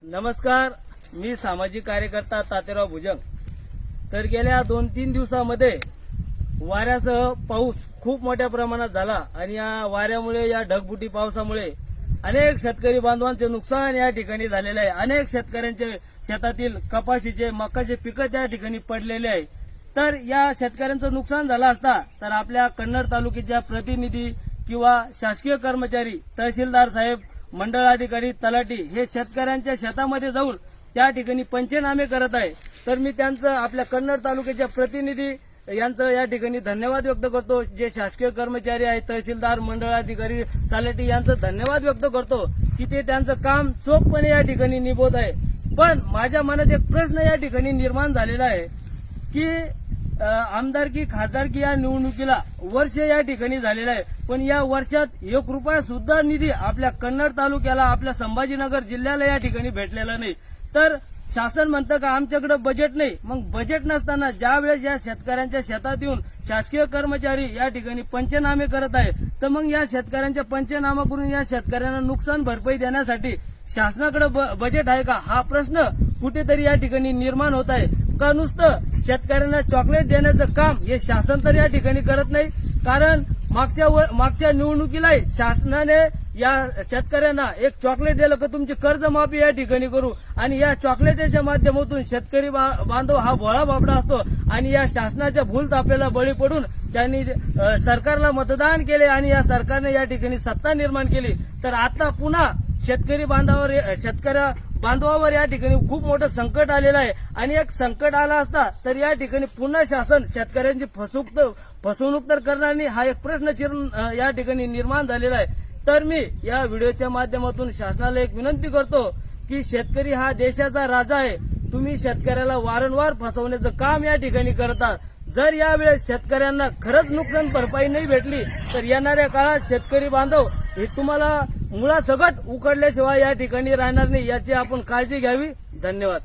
नमस्कार, मी सामाजिक कार्यकर्ता तातेराव भुजंग। तर गेल्या 2-3 दिवसामध्ये वाऱ्यासह पाऊस खूप मोठ्या प्रमाणात झाला आणि या वाऱ्यामुळे, या ढगफुटी पावसामुळे अनेक शेतकरी बांधवांचे नुकसान या ठिकाणी झालेले आहे। अनेक शेतकऱ्यांचे शेतातील कपाशीचे, मकाचे पिकं त्या ठिकाणी पडलेले आहे। तर या शेतकऱ्यांचं नुकसान झालं असता तर आपल्या कन्नड तालुक्याच्या प्रतिनिधी किंवा शासकीय कर्मचारी, तहसीलदार साहेब, मंडळ अधिकारी, तलाठी हे शेतकऱ्यांच्या शेतामध्ये जाऊन त्या ठिकाणी पंचनामे करत आहे। तर मी त्यांचं, आपल्या कन्नड तालुक्याच्या प्रतिनिधी यांचं या ठिकाणी धन्यवाद व्यक्त करतो। जे शासकीय कर्मचारी आहेत, तहसीलदार, मंडळ अधिकारी, तलाठी यांचं धन्यवाद व्यक्त करतो की ते त्यांचं काम चोखपणे या ठिकाणी निभवत आहे। पण माझ्या मनात एक प्रश्न या ठिकाणी निर्माण झालेला आहे की आमदारकी, खासदारकी या निवडणुकीला वर्ष या ठिकाणी झालेलं आहे, पण या वर्षात 1 रुपया सुद्धा निधी आपल्या कन्नड तालुक्याला, आपल्या संभाजीनगर जिल्ह्याला या ठिकाणी भेटलेला नाही। तर शासन म्हणतं का आमच्याकडे बजेट नाही। मग बजेट नसताना ज्या वेळेस या शेतकऱ्यांच्या शेतात येऊन शासकीय कर्मचारी या ठिकाणी पंचनामे करत आहे, तर मग या शेतकऱ्यांच्या पंचनामा करून या शेतकऱ्यांना नुकसान भरपाई देण्यासाठी शासनाकडे बजेट आहे का, हा प्रश्न कुठेतरी या ठिकाणी निर्माण होत आहे। का नुसतं शेतकऱ्यांना चॉकलेट देण्याचं काम हे शासन तर या ठिकाणी करत नाही। कारण मागच्या निवडणुकीला शासनाने या शेतकऱ्यांना एक चॉकलेट दिलं का तुमची कर्जमाफी या ठिकाणी करू, आणि या चॉकलेटच्या माध्यमातून शेतकरी बांधव हा भोळा बाबडा असतो आणि या शासनाच्या भूलथापेला बळी पडून त्यांनी सरकारला मतदान केले आणि या सरकारने या ठिकाणी सत्ता निर्माण केली। तर आता पुन्हा शेतकरी बांधवावर या ठिकाणी खूप मोठं संकट आलेलं आहे आणि एक संकट आला असता तर या ठिकाणी पुन्हा शासन शेतकऱ्यांची फसवणूक तर करणार नाही, हा एक प्रश्न या ठिकाणी निर्माण झालेला आहे। तर मी या व्हिडिओच्या माध्यमातून शासनाला एक विनंती करतो की शेतकरी हा देशाचा राजा आहे, तुम्ही शेतकऱ्याला वारंवार फसवण्याचं काम या ठिकाणी करता। जर यावेळेस शेतकऱ्यांना खरंच नुकसान भरपाई नाही भेटली तर येणाऱ्या काळात शेतकरी बांधव हे तुम्हाला मुळासकट उकडल्याशिवाय या ठिकाणी राहणार नाही, याची आपण काळजी घ्यावी। धन्यवाद।